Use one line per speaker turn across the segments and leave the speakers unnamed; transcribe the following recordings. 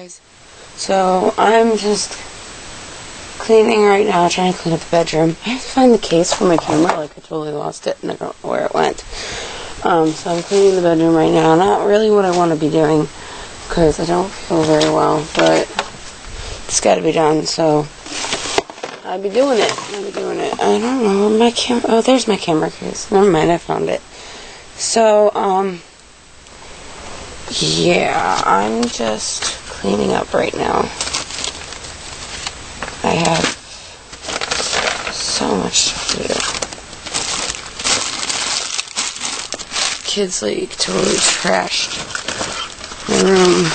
guys. So I'm just cleaning right now, trying to clean up the bedroom. I have to find the case for my camera, like I totally lost it and I don't know where it went. So I'm cleaning the bedroom right now. Not really what I want to be doing because I don't feel very well, but it's got to be done, so I'll be doing it. I don't know where my camera. Oh, there's my camera case. Never mind, I found it. So, yeah, I'm just cleaning up right now. I have so much stuff to do. Kids, like, totally trashed my room.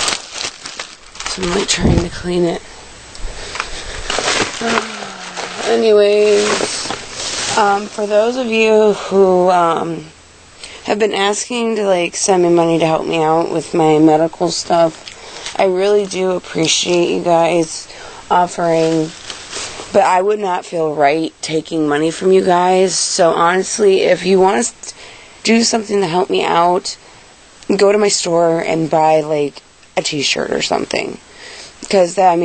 So I'm, like, trying to clean it. Anyways, for those of you who, have been asking to, like, send me money to help me out with my medical stuff, I really do appreciate you guys offering, but I would not feel right taking money from you guys. So honestly, if you want to do something to help me out, go to my store and buy, like, a t-shirt or something, because that,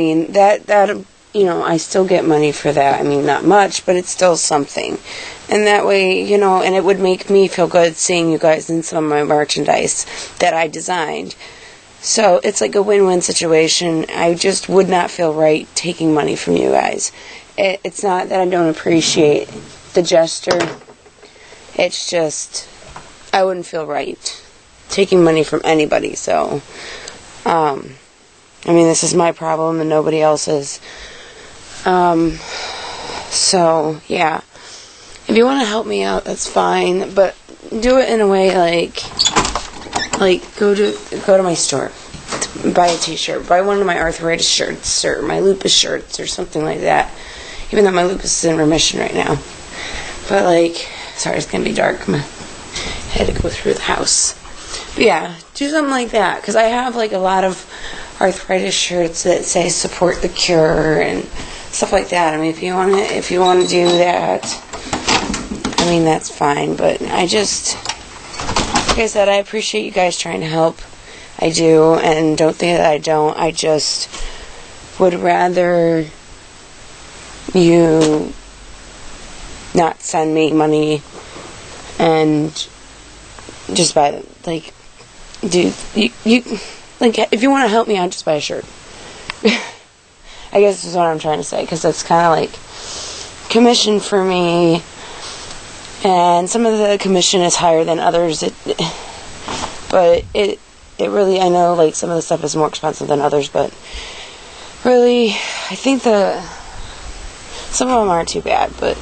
you know, I still get money for that. I mean, not much, but it's still something. And that way, you know, and it would make me feel good seeing you guys in some of my merchandise that I designed. So it's like a win-win situation. I just would not feel right taking money from you guys. It's not that I don't appreciate the gesture. It's just, I wouldn't feel right taking money from anybody. So, I mean, this is my problem and nobody else's. So, yeah. If you want to help me out, that's fine, but do it in a way like go to my store, buy a t-shirt, buy one of my arthritis shirts, or my lupus shirts, or something like that, even though my lupus is in remission right now. But, like, sorry, it's gonna be dark, I had to go through the house. But yeah, do something like that, because I have, like, a lot of arthritis shirts that say support the cure and stuff like that. I mean, if you want to do that, I mean, that's fine. But I just, like I said, I appreciate you guys trying to help. I do, and don't think that I don't. I just would rather you not send me money and just buy them. Like, dude, you like, if you want to help me out, just buy a shirt. I guess is what I'm trying to say, because that's kind of like commission for me, and some of the commission is higher than others. But it really, I know, like, some of the stuff is more expensive than others, but really, I think some of them aren't too bad. But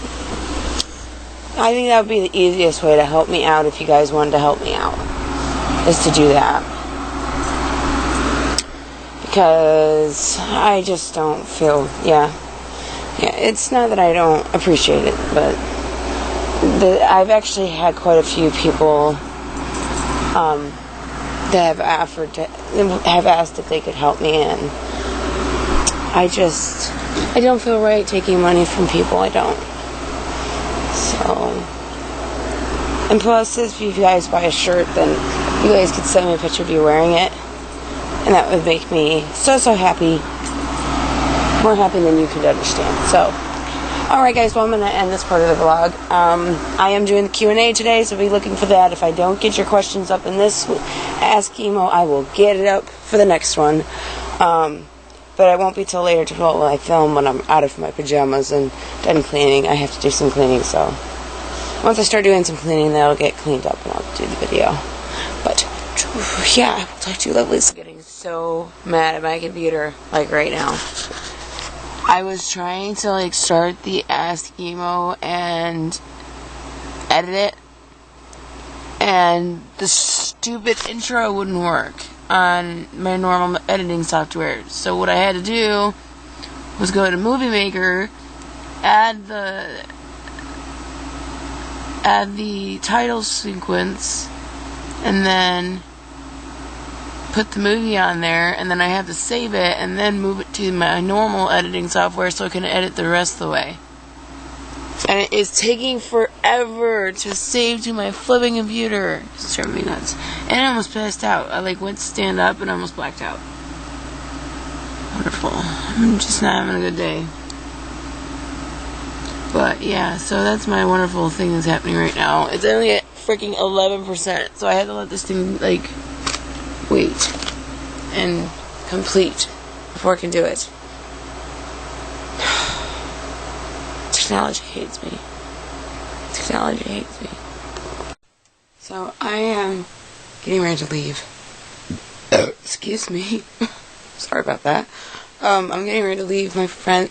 I think that would be the easiest way to help me out if you guys wanted to help me out, is to do that. Because I just don't feel, yeah, it's not that I don't appreciate it, but I've actually had quite a few people that have asked if they could help me, and I don't feel right taking money from people. I don't. So, and plus, if you guys buy a shirt, then you guys could send me a picture of you wearing it. And that would make me so happy. More happy than you could understand. So, alright guys, well, I'm going to end this part of the vlog. I am doing the Q&A today, so be looking for that. If I don't get your questions up in this Ask Emo, I will get it up for the next one. But it won't be till later while I film, when I'm out of my pajamas and done cleaning. I have to do some cleaning, so once I start doing some cleaning, that'll get cleaned up and I'll do the video. But yeah, I will talk to you lovelies. I'm getting so mad at my computer, like, right now. I was trying to, like, start the Ask Emo and edit it, and the stupid intro wouldn't work on my normal editing software. So what I had to do was go to Movie Maker, add the title sequence, and then put the movie on there, and then I have to save it and then move it to my normal editing software so I can edit the rest of the way. And it is taking forever to save to my flipping computer. It's driving me nuts. And I almost passed out. I, like, went to stand up and almost blacked out. wonderful. I'm just not having a good day. But yeah, so that's my wonderful thing that's happening right now. It's only at freaking 11%, so I had to let this thing, like, wait and complete before I can do it. Technology hates me. Technology hates me. So I am getting ready to leave. Excuse me. Sorry about that. I'm getting ready to leave. My friend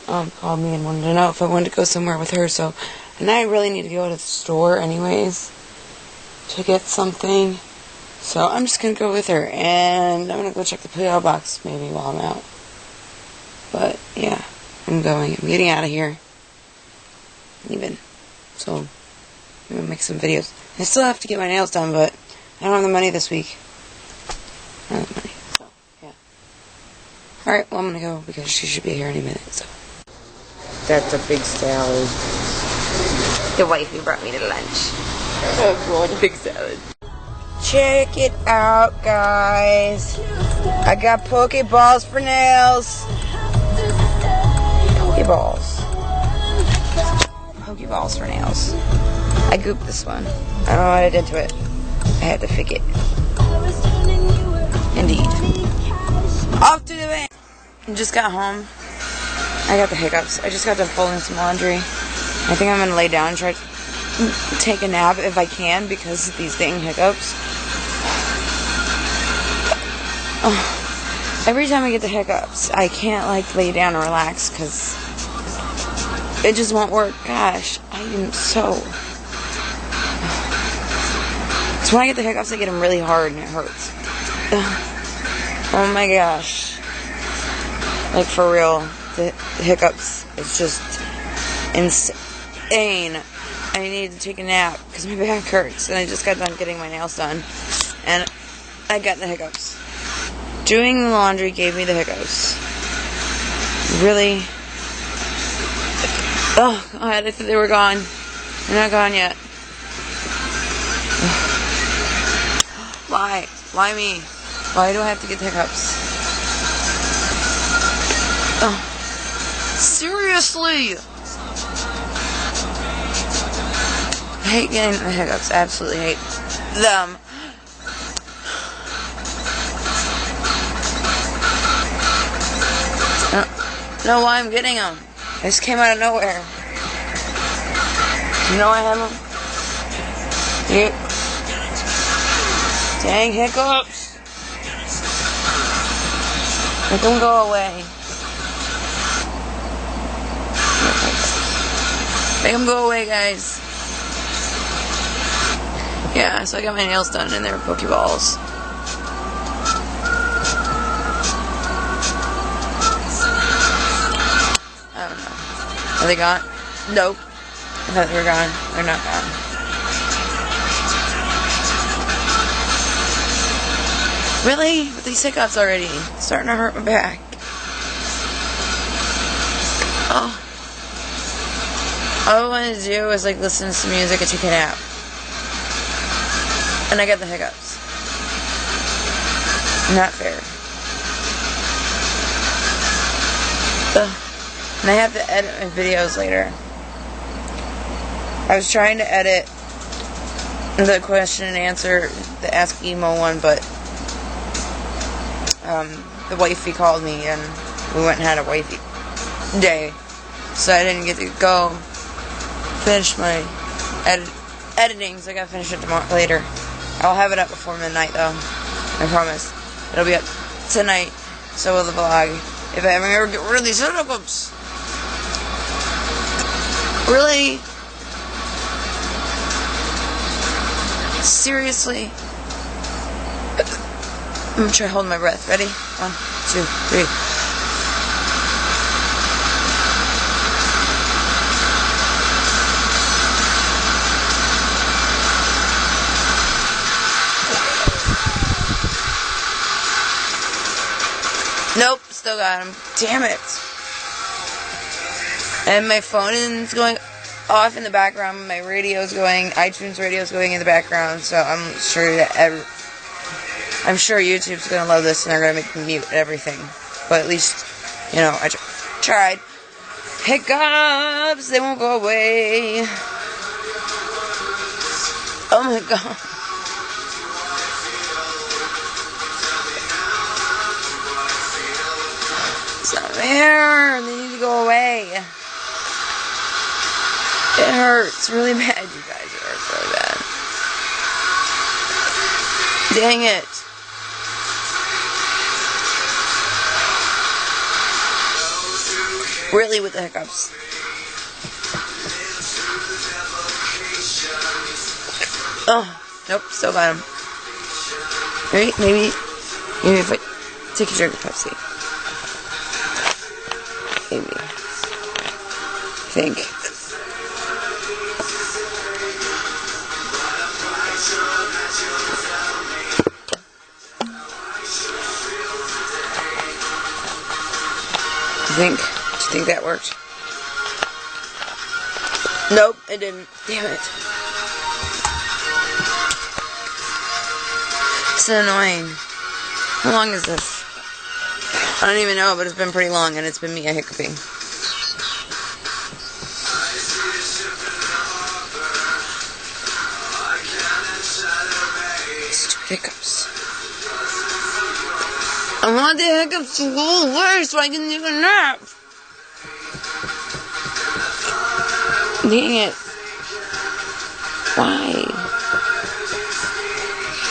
called me and wanted to know if I wanted to go somewhere with her. So, and I really need to go to the store anyways to get something. So I'm just gonna go with her, and I'm gonna go check the P.O. box maybe while I'm out. But yeah, I'm going. I'm getting out of here. Even. So I'm gonna make some videos. I still have to get my nails done, but I don't have the money this week. I don't have the money. So yeah. Alright, well I'm gonna go because she should be here any minute, so. That's a big salad. The wife who brought me to lunch. Oh god, big salad. Check it out, guys. I got Pokeballs for nails. Pokeballs. Pokeballs for nails. I gooped this one. I don't know what I did to it. I had to fix it. Indeed. Off to the van. I just got home. I got the hiccups. I just got done folding some laundry. I think I'm going to lay down and try to take a nap if I can because of these dang hiccups. Oh, every time I get the hiccups, I can't like lay down and relax because it just won't work. Gosh, I am so... So when I get the hiccups, I get them really hard and it hurts. Oh my gosh. Like for real, the hiccups, it's just insane. I need to take a nap because my back hurts and I just got done getting my nails done and I got the hiccups. Doing the laundry gave me the hiccups. Really? Oh god, I thought they were gone. They're not gone yet. Why? Why me? Why do I have to get the hiccups? Oh. Seriously? I hate getting the hiccups. Absolutely hate them. I don't know why I'm getting them. They just came out of nowhere. You know I have them? Yep. Dang hiccups. Make them go away. Make them go away, guys. Yeah, so I got my nails done and they were Pokeballs. I don't know. Are they gone? Nope. I thought they were gone. They're not gone. Really? With these hiccups already? It's starting to hurt my back. Oh. All I wanted to do was like listen to some music and take a nap. And I got the hiccups. Not fair. Ugh. And I have to edit my videos later. I was trying to edit the question and answer, the Ask Emo one, but the wifey called me and we went and had a wifey day. So I didn't get to go finish my editing, so I gotta finish it tomorrow later. I'll have it up before midnight though. I promise. It'll be up tonight. So will the vlog. If I ever get rid of these hiccups. Really? Seriously? I'm gonna try holding my breath. Ready? 1, 2, 3. Nope, still got him. Damn it. And my phone is going off in the background. My radio's going, iTunes radio's going in the background. So I'm sure YouTube's gonna love this and they're gonna make me mute everything. But at least, you know, I tried. Hiccups, they won't go away. Oh my god. It's not fair. They need to go away. It hurts really bad, you guys. It hurts really bad. Dang it. Really with the hiccups. Oh, nope, still got them. Maybe if I take a drink of Pepsi. Maybe. I think. Do you think that worked? Nope, it didn't. Damn it. It's annoying. How long is this? I don't even know, but it's been pretty long, and it's been me hiccuping. Stupid hiccups. I want the hiccups to go away so I can take a nap. Dang it. Why?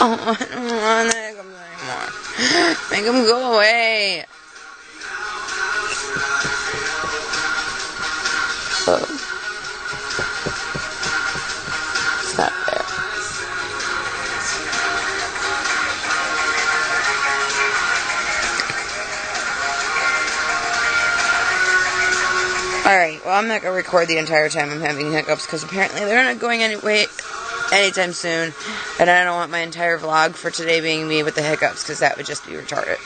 Oh, I don't want the hiccups anymore. Make them go away. Oh. It's not fair. Alright, well, I'm not going to record the entire time I'm having hiccups, because apparently they're not going anytime soon, and I don't want my entire vlog for today being me with the hiccups, because that would just be retarded,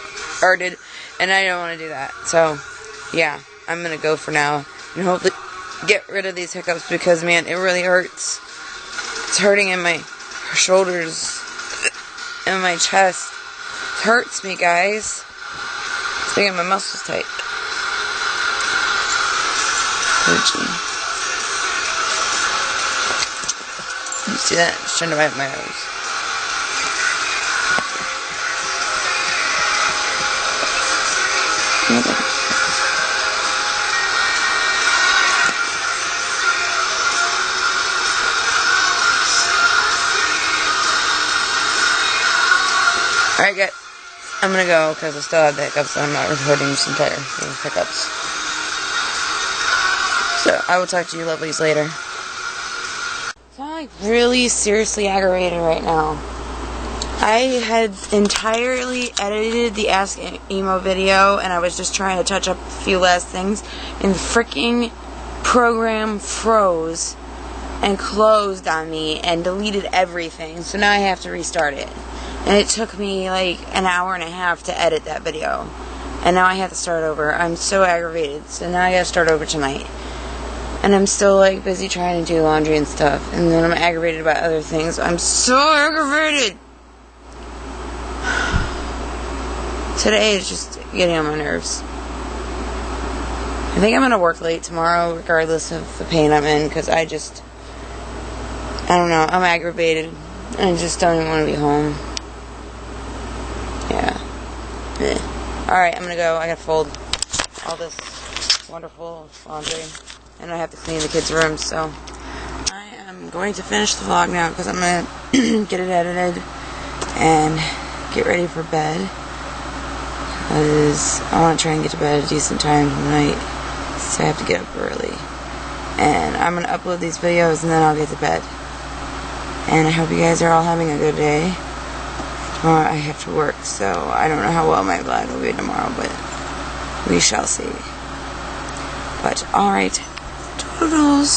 and I don't want to do that. So, yeah, I'm going to go for now, and hopefully get rid of these hiccups, because, man, it really hurts. It's hurting in my shoulders, and my chest. It hurts me, guys. It's making my muscles tight. You see that? I'm just trying to wipe my nose. Alright, guys. I'm gonna go because I still have the hiccups and I'm not recording this entire thing with hiccups. So, I will talk to you lovelies later. So, I'm like really seriously aggravated right now. I had entirely edited the Ask Emo video, and I was just trying to touch up a few last things, and the freaking program froze and closed on me and deleted everything. So now I have to restart it. And it took me like an hour and a half to edit that video. And now I have to start over. I'm so aggravated. So now I gotta start over tonight. And I'm still like busy trying to do laundry and stuff. And then I'm aggravated about other things. I'm so aggravated! Today is just getting on my nerves. I think I'm gonna work late tomorrow regardless of the pain I'm in. Because I don't know. I'm aggravated. I just don't even want to be home. Yeah. Alright, I'm gonna go. I gotta fold all this wonderful laundry. And I have to clean the kids' rooms, so I am going to finish the vlog now because I'm going to get it edited and get ready for bed. Because I want to try and get to bed at a decent time tonight, so I have to get up early. And I'm going to upload these videos and then I'll get to bed. And I hope you guys are all having a good day. Tomorrow I have to work, so I don't know how well my vlog will be tomorrow, but we shall see. But, alright. Toodles.